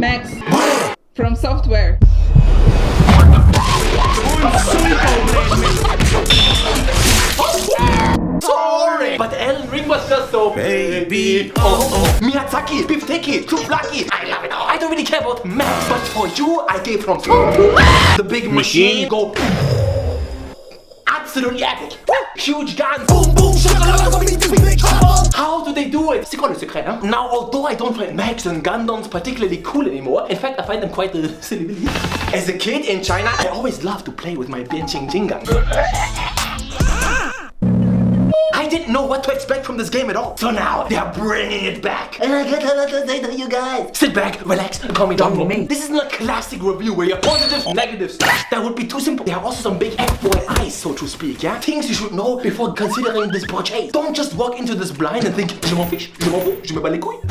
Max from software. Sorry, but Elden Ring was just so baby. Oh, Miyazaki, Bifteki, Tuflaki. I love it all. I don't really care about Max, but for you, I gave from the big machine. Go absolutely epic. Huge guns. Boom, boom. How do they do it? C'est quoi le secret, huh? Now, although I don't find Max and Gundams particularly cool anymore, in fact, I find them quite silly. As a kid in China, I always loved to play with my Bianqing Jingang. I didn't know what to expect from this game at all. So now, they're bringing it back. And I got a lot to say to you guys. Sit back, relax, and call me Dom. This isn't a classic review where you're positives, negatives. That would be too simple. There are also some big FYIs, so to speak, yeah? Things you should know before considering this purchase. Don't just walk into this blind and think, je m'en fiche, je m'en fous, je me bats les couilles.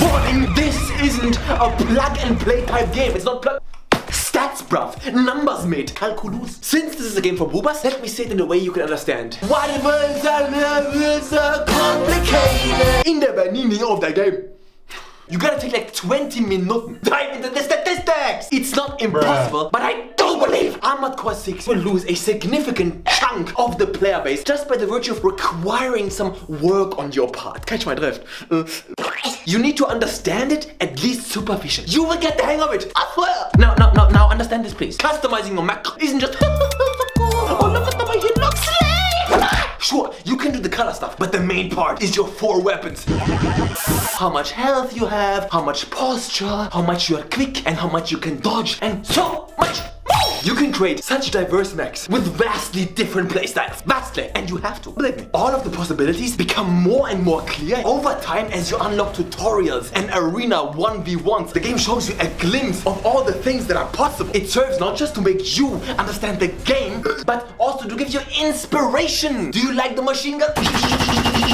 Warning, this isn't a plug and play type game. It's not plug... Stats, bruv. Numbers, mate. Calculus. Since this is a game for boobas, let me say it in a way you can understand. What is so complicated? In the beginning of the game, you gotta take like 20 minutes. Dive into the statistics. It's not impossible, but I do believe Armored Core 6 will lose a significant chunk of the player base just by the virtue of requiring some work on your part. Catch my drift. You need to understand it at least superficially. You will get the hang of it. I swear. Now understand this, please. Customizing your macro isn't just oh, look at the way he looks. Sure, you can do the color stuff, but the main part is your 4 weapons. How much health you have, how much posture, how much you are quick, and how much you can dodge, and so much more. You can create such diverse mechs with vastly different playstyles. Vastly, and you have to. Believe me, all of the possibilities become more and more clear over time as you unlock tutorials and arena 1v1s. The game shows you a glimpse of all the things that are possible. It serves not just to make you understand the game, but also to give you inspiration. Do you like the machine gun?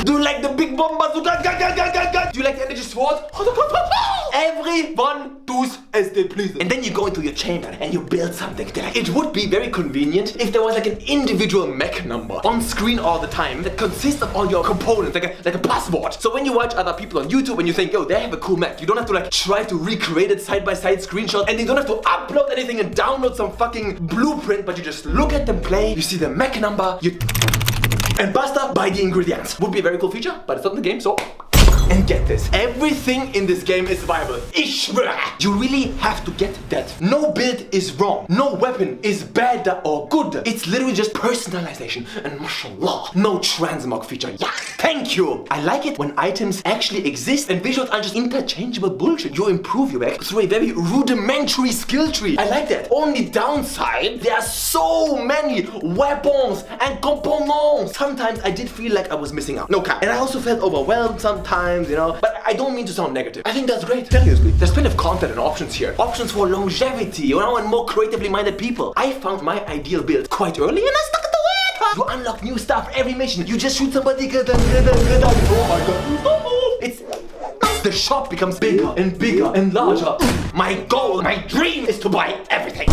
Do you like the big bomb bazooka? Do you like the energy sword? Everyone does as they please. And then you go into your chamber and you build something. It would be very convenient if there was like an individual mech number on screen all the time that consists of all your components, like a password. So when you watch other people on YouTube and you think, yo, they have a cool mech, you don't have to like try to recreate it side by side screenshot, and you don't have to upload anything and download some fucking blueprint, but you just look at them play, you see the mech number, and basta, buy the ingredients. Would be a very cool feature, but it's not in the game, so... And get this, everything in this game is viable. You really have to get that. No build is wrong. No weapon is bad or good. It's literally just personalization. And mashallah, no transmog feature. Yeah, thank you. I like it when items actually exist and visuals are just interchangeable bullshit. You improve your mech through a very rudimentary skill tree. I like that. Only downside, there are so many weapons and components. Sometimes I did feel like I was missing out. No cap. And I also felt overwhelmed sometimes. You know, but I don't mean to sound negative. I think that's great, seriously. There's plenty of content and options here. Options for longevity, you know, and more creatively minded people. I found my ideal build quite early and I stuck to it. You unlock new stuff every mission. You just shoot somebody. Oh my god. It's... The shop becomes bigger and bigger and larger. My goal, my dream is to buy everything.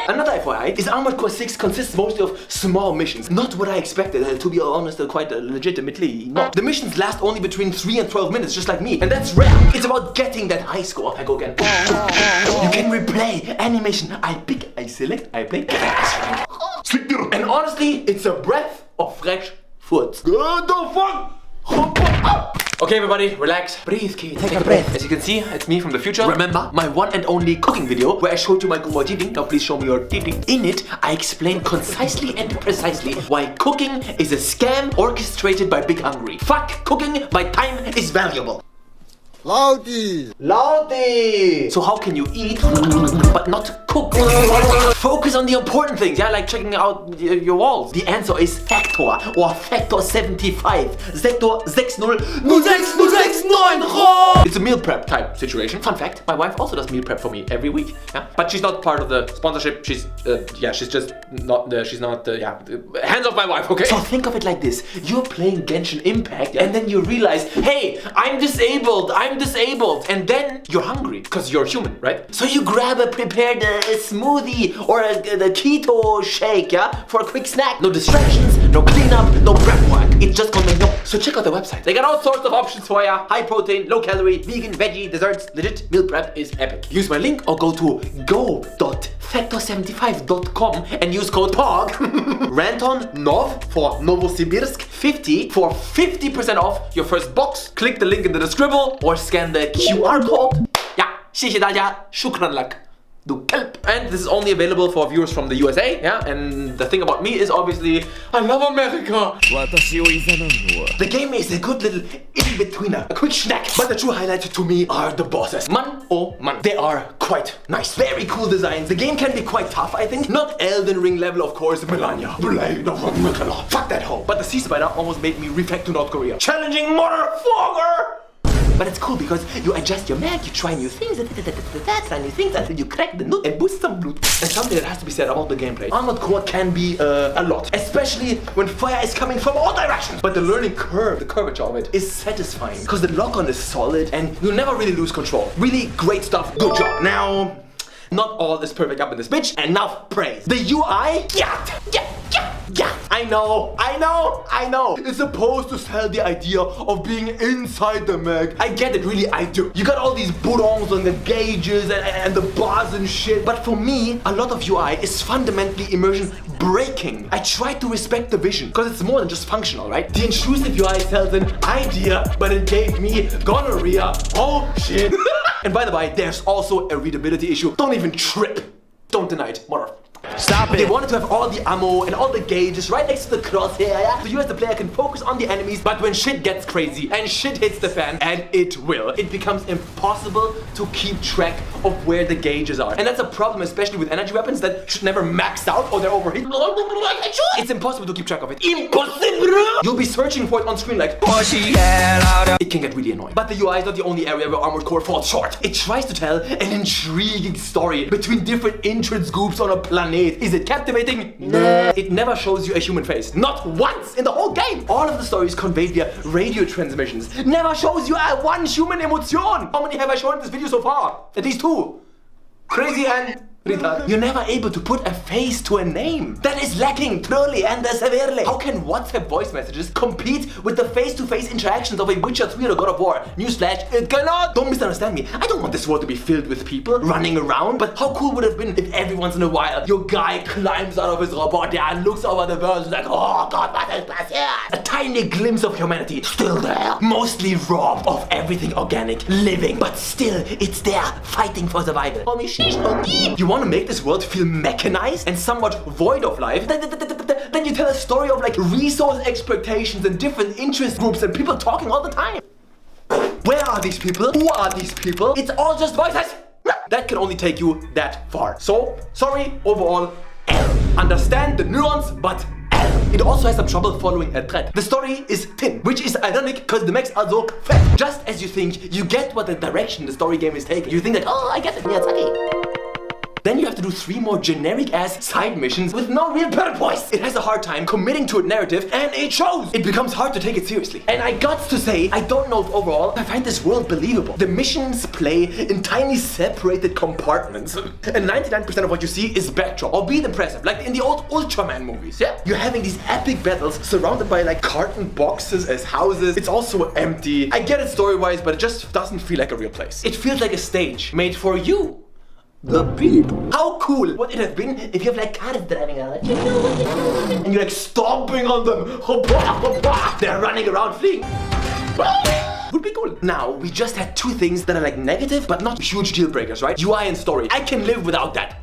Another FYI is Armored Core 6 consists mostly of small missions. Not what I expected, to be honest, quite legitimately not. The missions last only between 3 and 12 minutes, just like me. And that's rare. It's about getting that high score. I go again. You can replay animation. I pick, I select, I play. And honestly, it's a breath of fresh food. What the fuck? Okay everybody, relax, breathe, kid, take a breath. As you can see, it's me from the future. Remember my one and only cooking video where I showed you my Gummo titi. Now please show me your titi. In it, I explain concisely and precisely why cooking is a scam orchestrated by Big Hungry. Fuck cooking, my time is valuable. Loudy! Loudy! So how can you eat but not cook? Focus on the important things, yeah, like checking out your walls. The answer is Factor or Factor 75. Sektor 600669. It's a meal prep type situation. Fun fact, my wife also does meal prep for me every week. Yeah? But she's not part of the sponsorship. She's just not hands off my wife, okay? So think of it like this. You're playing Genshin Impact and then you realize, hey, I'm disabled, I'm I'm disabled. And then you're hungry because you're human, right? So you grab a prepared smoothie or a keto shake, yeah, for a quick snack. No distractions, no cleanup, no prep work. It's just convenient. So check out the website. They got all sorts of options for ya. High protein, low calorie, vegan, veggie, desserts. Legit meal prep is epic. Use my link or go to go.factor75.com and use code POG. Ranton Nov for Novosibirsk 50 for 50% off your first box. Click the link in the description or scan the QR code. Ja, 谢谢大家. Shukran lak. Du kelp. And this is only available for viewers from the USA, yeah? And the thing about me is obviously, I love America. The game is a good little in-betweener, a quick snack. But the true highlight to me are the bosses. Man oh man. They are quite nice. Very cool designs. The game can be quite tough, I think. Not Elden Ring level, of course. Melania, Blade of Mikala. Fuck that hoe. But the Sea Spider almost made me reflect to North Korea. Challenging motherfucker! But it's cool because you adjust your mag, you try new things, try new things until you crack the nut and boost some blood. And something that has to be said about the gameplay. Armored Core can be a lot, especially when fire is coming from all directions. But the learning curve, the curvature of it, is satisfying because the lock-on is solid and you never really lose control. Really great stuff, good job. Now, not all is perfect up in this bitch. Enough praise. The UI, yeah. I know. It's supposed to sell the idea of being inside the mag. I get it, really, I do. You got all these boutons on the gauges and the bars and shit. But for me, a lot of UI is fundamentally immersion breaking. I try to respect the vision because it's more than just functional, right? The intrusive UI sells an idea, but it gave me gonorrhea. Oh shit. And by the way, there's also a readability issue. Don't even trip. Don't deny it, motherfucker. Stop it! They wanted to have all the ammo and all the gauges right next to the crosshair, yeah? So you as the player can focus on the enemies, but when shit gets crazy and shit hits the fan, and it will, it becomes impossible to keep track of where the gauges are. And that's a problem, especially with energy weapons that should never max out or they're overheated. It's impossible to keep track of it. Impossible! You'll be searching for it on screen like, it can get really annoying. But the UI is not the only area where Armored Core falls short. It tries to tell an intriguing story between different entrance groups on a planet. Is it captivating? No. It never shows you a human face. Not once in the whole game. All of the stories conveyed via radio transmissions. Never shows you one human emotion. How many have I shown in this video so far? At least 2. Crazy and retard. You're never able to put a face to a name. That is lacking truly and severely. How can WhatsApp voice messages compete with the face-to-face interactions of a Witcher 3 or God of War? Newsflash, it cannot. Don't misunderstand me. I don't want this world to be filled with people running around, but how cool would it have been if every once in a while your guy climbs out of his robot and looks over the world and is like, oh God, what is passiert? A tiny glimpse of humanity still there, mostly robbed of everything organic, living, but still it's there, fighting for survival. You want to make this world feel mechanized and somewhat void of life? Then you tell a story of like resource exploitations and different interest groups and people talking all the time. Where are these people? Who are these people? It's all just voices. That can only take you that far. So, sorry, overall, L. Understand the nuance, but L. It also has some trouble following a thread. The story is thin, which is ironic because the mechs are so fat. Just as you think you get what the direction the story game is taking, you think that, oh, I get it, yeah, it's okay. Then you have to do 3 more generic-ass side missions with no real purpose. It has a hard time committing to a narrative, and it shows. It becomes hard to take it seriously. And I got to say, I don't know if overall I find this world believable. The missions play in tiny separated compartments. And 99% of what you see is backdrop, albeit impressive, like in the old Ultraman movies, yeah? You're having these epic battles surrounded by like carton boxes as houses. It's also empty. I get it story-wise, but it just doesn't feel like a real place. It feels like a stage made for you. The people. How cool would it have been if you have like cars driving around and you're like stomping on them. They're running around fleeing. Would be cool. Now, we just had 2 things that are like negative, but not huge deal breakers, right? UI and story. I can live without that.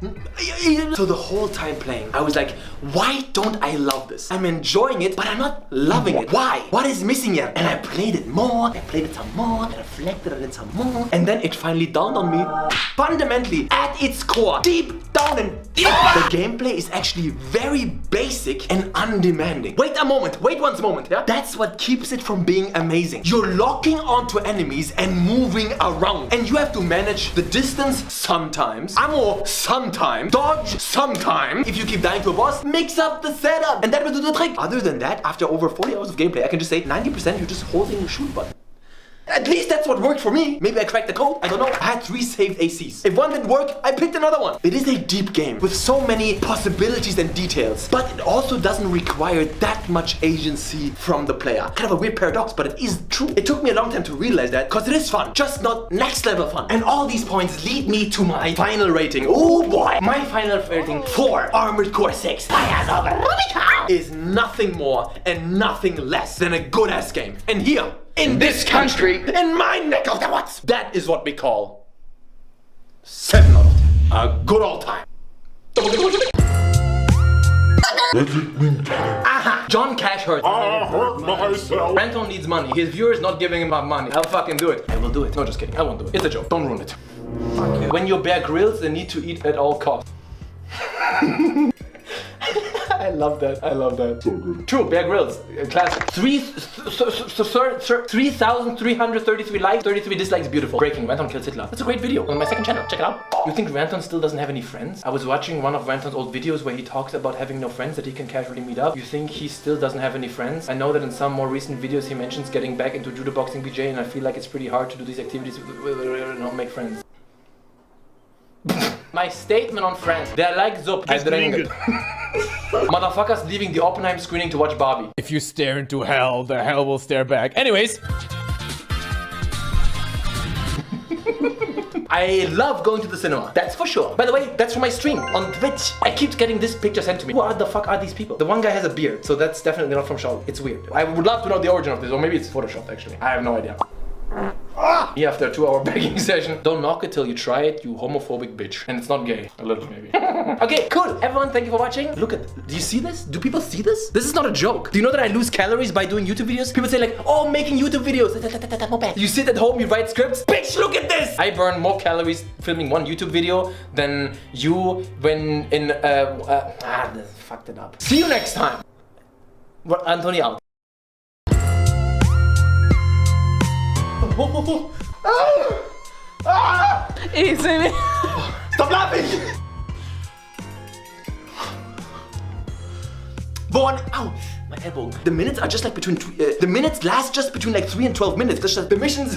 So the whole time playing, I was like, why don't I love this? I'm enjoying it, but I'm not loving it. Why? What is missing here? And I played it more, I played it some more, I reflected on it some more, and then it finally dawned on me. Fundamentally, at its core, deep down and deep, the gameplay is actually very basic and undemanding. Wait a moment, wait one moment, yeah? That's what keeps it from being amazing. You're locking onto enemies and moving around, and you have to manage the distance sometimes, ammo sometimes, dodge sometimes. If you keep dying to a boss, mix up the setup, and that will do the trick. Other than that, after over 40 hours of gameplay, I can just say 90% you're just holding the shoot button. At least that's what worked for me. Maybe I cracked the code. I don't know. I had 3 saved ACs. If one didn't work, I picked another one. It is a deep game with so many possibilities and details, but it also doesn't require that much agency from the player. Kind of a weird paradox, but it is true. It took me a long time to realize that, because it is fun, just not next level fun. And all these points lead me to my final rating. Oh boy! My final rating for Armored Core 6 Fires of Rubicon is nothing more and nothing less than a good-ass game. And here, in this country, in my neck of the woods, that is what we call 7 out of 10. A good old time. Aha! John Cash hurts. I hurt myself. Anton needs money. His viewers not giving him money. I'll fucking do it. I will do it. No, just kidding. I won't do it. It's a joke. Don't ruin it. Fuck you. When you're Bear Grylls, they need to eat at all costs. I love that. I love that. So good. True, Bear Grylls, classic. 3,333 likes, 33 dislikes, beautiful. Breaking, Ranton kills Hitler. That's a great video on my second channel. Check it out. You think Ranton still doesn't have any friends? I was watching one of Ranton's old videos where he talks about having no friends that he can casually meet up. You think he still doesn't have any friends? I know that in some more recent videos he mentions getting back into judo boxing BJ, and I feel like it's pretty hard to do these activities and not make friends. My statement on friends, they're like Zup. I drank it. Motherfuckers leaving the Oppenheim screening to watch Barbie. If you stare into hell, the hell will stare back. Anyways. I love going to the cinema, that's for sure. By the way, that's from my stream on Twitch. I keep getting this picture sent to me. What the fuck are these people? The one guy has a beard, so that's definitely not from Shaw. It's weird. I would love to know the origin of this, or maybe it's photoshopped actually. I have no idea. Me after a 2-hour begging session. Don't knock it till you try it, you homophobic bitch. And it's not gay. A little maybe. Okay, cool. Everyone, thank you for watching. Look at, do you see this? Do people see this? This is not a joke. Do you know that I lose calories by doing YouTube videos? People say like, oh, making YouTube videos. You sit at home, you write scripts. Bitch, look at this. I burn more calories filming one YouTube video than you when in, fucked it up. See you next time. Anthony out. Easy. Stop laughing! One, ow, my elbow. The minutes are just like between, the minutes last just between like 3 and 12 minutes. That's just the missions.